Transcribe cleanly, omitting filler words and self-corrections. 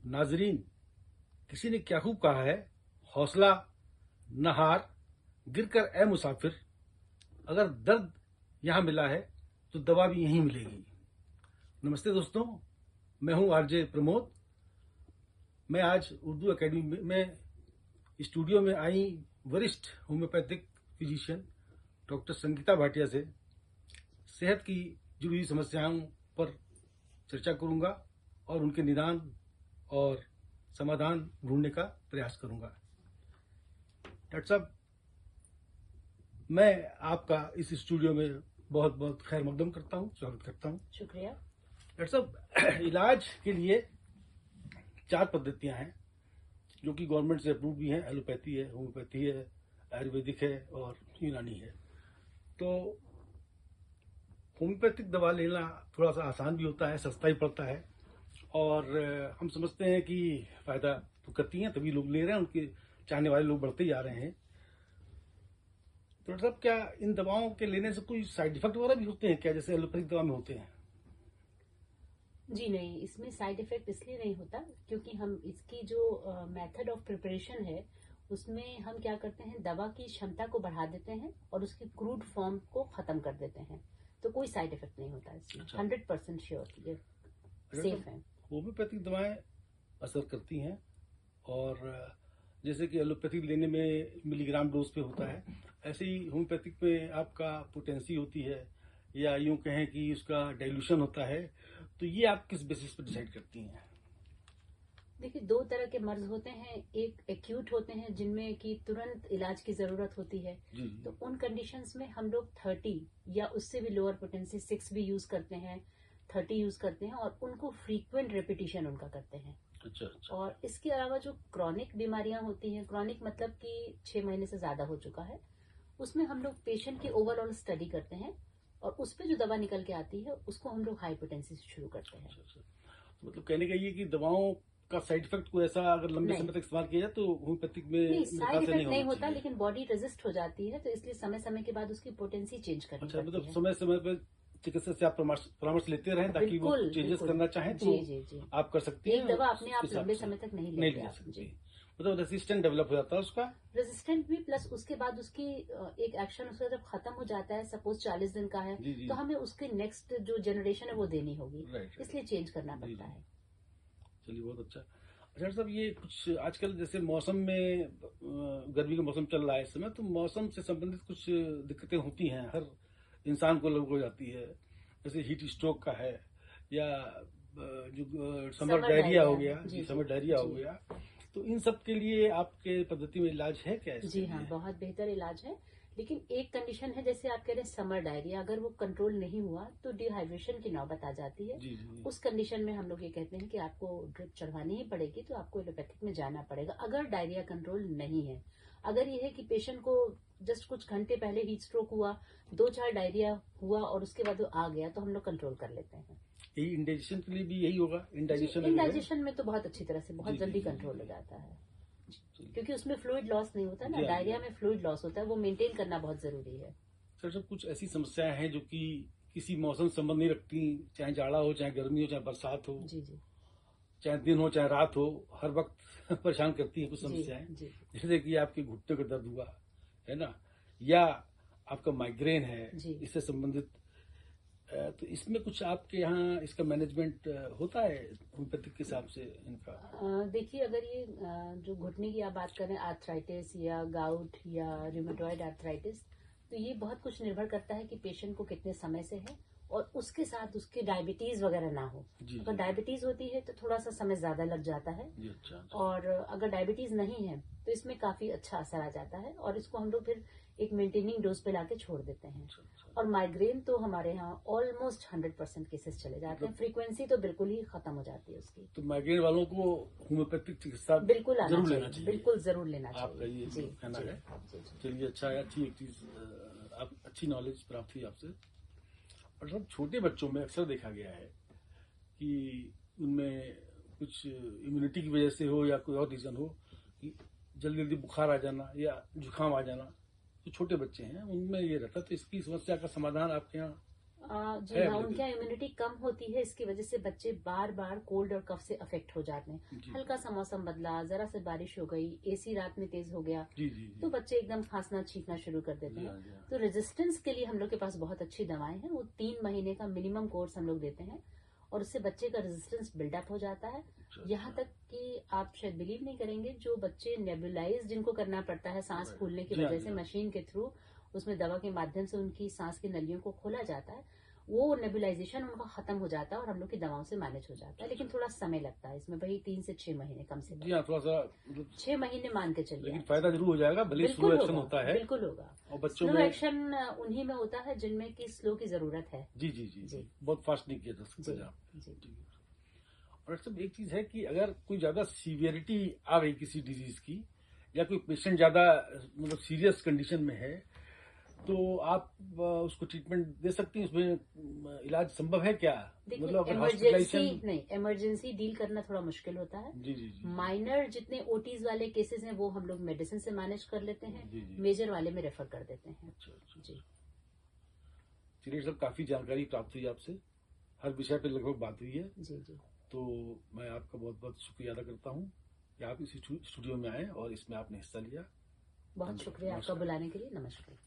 नाजरीन, किसी ने क्या खूब कहा है, हौसला न हार, गिरकर ए मुसाफिर। अगर दर्द यहाँ मिला है तो दवा भी यहीं मिलेगी। नमस्ते दोस्तों, मैं हूँ आरजे प्रमोद। मैं आज उर्दू एकेडमी में स्टूडियो में आई वरिष्ठ homeopathic physician doctor Sangeeta Bhatia से सेहत की जुड़ी हुई समस्याओं पर चर्चा करूंगा और उनके निदान और समाधान ढूंढने का प्रयास करूंगा। डॉक्टर साहब, मैं आपका इस स्टूडियो में बहुत बहुत खैर मकदम करता हूँ, स्वागत करता हूँ। शुक्रिया। डॉक्टर साहब, इलाज के लिए 4 पद्धतियां हैं जो कि गवर्नमेंट से अप्रूव भी हैं। एलोपैथी है, होम्योपैथी है, आयुर्वेदिक है और यूनानी है। तो होम्योपैथिक दवा लेना थोड़ा सा आसान भी होता है, सस्ता ही पड़ता है और हम समझते हैं कि फायदा तो करती हैं, तभी लोग ले रहे हैं, उनके चाहने वाले लोग बढ़ते ही जा रहे हैं। तो डॉक्टर साहब, क्या इन दवाओं के लेने से कोई साइड इफेक्ट वगैरह भी होते हैं क्या, जैसे एलोपैथिक दवा में होते हैं? जी नहीं, इसमें साइड इफेक्ट इसलिए नहीं होता क्योंकि हम इसकी जो मेथड ऑफ प्रिपरेशन है उसमें हम क्या करते हैं, दवा की क्षमता को बढ़ा देते हैं और उसकी क्रूड फॉर्म को खत्म कर देते हैं। तो कोई साइड इफेक्ट नहीं होता इसमें। 100% श्योर ये सेफ है। होम्योपैथिक दवाएं असर करती हैं और जैसे कि एलोपैथिक लेने में मिलीग्राम डोज पे होता है, ऐसे ही होम्योपैथिक में आपका पोटेंसी होती है या यूं कहें कि उसका डाइल्यूशन होता है। तो ये आप किस बेसिस पर डिसाइड करती हैं? देखिए, 2 तरह के मर्ज होते हैं। एक एक्यूट होते हैं जिनमें कि तुरंत इलाज की जरूरत होती है। जी। तो उन कंडीशंस में हम लोग 30 या उससे भी लोअर पोटेंसी 6 भी यूज करते हैं, 30 यूज करते हैं और उनको फ्रीक्वेंट रेपिटेशन उनका करते हैं। अच्छा। और इसके अलावा जो क्रॉनिक बीमारियां होती हैं, क्रॉनिक मतलब कि 6 महीने से ज्यादा हो चुका है, उसमें हम लोग पेशेंट की ओवरऑल स्टडी करते हैं और उस पे जो दवा निकल के आती है उसको हम लोग हाई पोटेंसी से शुरू करते हैं। अच्छा। तो मतलब कहने का ये कि दवाओं का साइड इफेक्ट को ऐसा अगर लंबे समय तक इस्तेमाल किया जाए तो होम्योपैथिक में नहीं, साइड इफेक्ट नहीं होता, चाहिए। लेकिन बॉडी रेजिस्ट हो जाती है, तो इसलिए समय समय के बाद उसकी पोटेंसी चेंज करनी अच्छा, पड़ती मतलब है। समय समय पर चिकित्सक से आप परामर्श लेते रहें ताकि वो चेंजेस करना चाहें तो जी। आप कर सकती हैं। एक दवा अपने आप लंबे समय तक नहीं लेते आप। जी, मतलब रेसिस्टेंट डेवलप हो जाता है उसका। रेजिस्टेंट भी, प्लस उसके बाद उसकी एक एक्शन उसका जब खत्म हो जाता है, सपोज 40 दिन का है, तो हमें उसके नेक्स्ट जो जनरेशन है वो देनी होगी, इसलिए चेंज करना पड़ता है। चलिए, बहुत अच्छा। अच्छा साहब, ये कुछ आजकल जैसे मौसम में गर्मी का मौसम चल रहा है इस समय, तो मौसम से संबंधित कुछ दिक्कतें होती हैं, हर इंसान को लगभग हो जाती है। जैसे हीट स्ट्रोक का है या जो समर डायरिया हो गया। जी, समर डायरिया हो गया। तो इन सब के लिए आपके पद्धति में इलाज है क्या? जी हाँ, बहुत बेहतर इलाज है, लेकिन एक कंडीशन है, जैसे आप कह रहे हैं समर डायरिया, अगर वो कंट्रोल नहीं हुआ तो डिहाइड्रेशन की नौबत आ जाती है। जी। उस कंडीशन में हम लोग ये कहते हैं कि आपको ड्रिप चढ़वानी ही पड़ेगी, तो आपको एलोपैथिक में जाना पड़ेगा अगर डायरिया कंट्रोल नहीं है। अगर ये है कि पेशेंट को जस्ट कुछ घंटे पहले हीट स्ट्रोक हुआ, 2-4 डायरिया हुआ और उसके बाद वो आ गया, तो हम लोग कंट्रोल कर लेते हैं। यही इंडाइजेशन के लिए भी यही होगा? इंडाइजेशन में तो बहुत अच्छी तरह से बहुत जल्दी कंट्रोल हो जाता है, क्योंकि उसमें फ्लूइड लॉस नहीं होता ना। डायरिया में फ्लूइड लॉस होता है, वो मेंटेन करना बहुत जरूरी है। सर, कुछ ऐसी समस्याएं हैं जो कि किसी मौसम से संबंध नहीं रखती, चाहे जाड़ा हो, चाहे गर्मी हो, चाहे बरसात हो, जी, चाहे दिन हो, चाहे रात हो, हर वक्त परेशान करती है कुछ समस्याएं। जैसे कि आपके घुटने का दर्द हुआ है ना, या आपका माइग्रेन है, इससे संबंधित, तो इसमें कुछ आपके यहाँ इसका मैनेजमेंट होता है होम्योपैथिक के हिसाब से इनका? देखिए, अगर ये जो घुटने की आप बात करें, आर्थराइटिस या गाउट या रूमेटॉइड आर्थराइटिस, तो ये बहुत कुछ निर्भर करता है कि पेशेंट को कितने समय से है और उसके साथ उसके डायबिटीज वगैरह ना हो। अगर डायबिटीज होती है तो थोड़ा सा समय ज्यादा लग जाता है। अच्छा। और अगर डायबिटीज नहीं है तो इसमें काफी अच्छा असर आ जाता है और इसको हम लोग फिर एक मेंटेनिंग डोज पे लाके छोड़ देते हैं। और माइग्रेन तो हमारे यहाँ ऑलमोस्ट 100% केसेस चले जाते हैं, फ्रीक्वेंसी तो बिल्कुल ही खत्म हो जाती है उसकी। तो माइग्रेन वालों को होम्योपैथिक चिकित्सा बिल्कुल जरूर लेना चाहिए, बिल्कुल जरूर लेना चाहिए। आपका ये कहना है? चलिए, अच्छा है, अच्छी एक चीज, आप अच्छी नॉलेज प्राप्त हुई आपसे। और सब छोटे बच्चों में अक्सर देखा गया है कि उनमें कुछ इम्यूनिटी की वजह से हो या कोई और रीजन हो कि जल्दी जल्दी बुखार आ जाना या जुकाम आ जाना, तो छोटे बच्चे हैं उनमें ये रहता है। तो इसकी समस्या का समाधान आपके यहाँ जी है हाँ, available? उनकी इम्यूनिटी कम होती है, इसकी वजह से बच्चे बार बार कोल्ड और कफ से अफेक्ट हो जाते हैं। जी हल्का सा मौसम बदला, जरा से बारिश हो गई, एसी रात में तेज हो गया, जी जी तो जी बच्चे एकदम खांसना छींकना शुरू कर देते जी हैं। हाँ जी हाँ। तो रेजिस्टेंस के लिए हम लोग के पास बहुत अच्छी दवाएं हैं। वो 3 महीने का मिनिमम कोर्स हम लोग देते हैं और उससे बच्चे का रेजिस्टेंस बिल्डअप हो जाता है। अच्छा यहाँ अच्छा। तक कि आप शायद बिलीव नहीं करेंगे, जो बच्चे नेबुलाइज जिनको करना पड़ता है सांस फूलने की जी हाँ वजह जी से हाँ। मशीन के थ्रू, उसमें दवा के माध्यम से उनकी सांस की नलियों को खोला जाता है, वो नेबुलाइजेशन उनका खत्म हो जाता है और हम लोग की दवाओं से मैनेज हो जाता है। लेकिन थोड़ा समय लगता है इसमें, वही 3 से 6 महीने कम से जी कम। हाँ, थोड़ा सा मतलब 6 महीने मान के चलिए लेकिन आप। फायदा जरूर हो जाएगा, भले ही स्लो बिल्कुल एक्शन होगा, होता है बिल्कुल होगा। और बच्चों स्लो में। एक्शन उन्हीं में होता है जिनमें कि स्लो की जरूरत है। जी जी जी जी बहुत फास्ट नहीं किया जा सकता जी जहाँ। जी। जी। और सब एक चीज है कि अगर कोई ज्यादा सीवियरिटी आ गई किसी डिजीज की, या कोई पेशेंट ज्यादा मतलब सीरियस कंडीशन में है, तो आप उसको ट्रीटमेंट दे सकती हैं, उसमें इलाज संभव है क्या? देखिए, मतलब अगर इमरजेंसी हॉस्पिटलाइजेशन। नहीं, इमरजेंसी डील करना थोड़ा मुश्किल होता है। जी जी जी माइनर जितने ओटीज वाले केसेस हैं वो हम लोग मेडिसिन से मैनेज कर लेते हैं, जी जी। मेजर वाले में रेफर कर देते हैं। अच्छा अच्छा। जी चलिए सब, काफी जानकारी प्राप्त हुई आपसे, हर विषय पे लगभग बात हुई है। जी जी। तो मैं आपका बहुत बहुत शुक्रिया अदा करता हूँ कि आप इस स्टूडियो में आए और इसमें आपने हिस्सा लिया। बहुत शुक्रिया आपका नमस्कार। बुलाने के लिए। नमस्कार।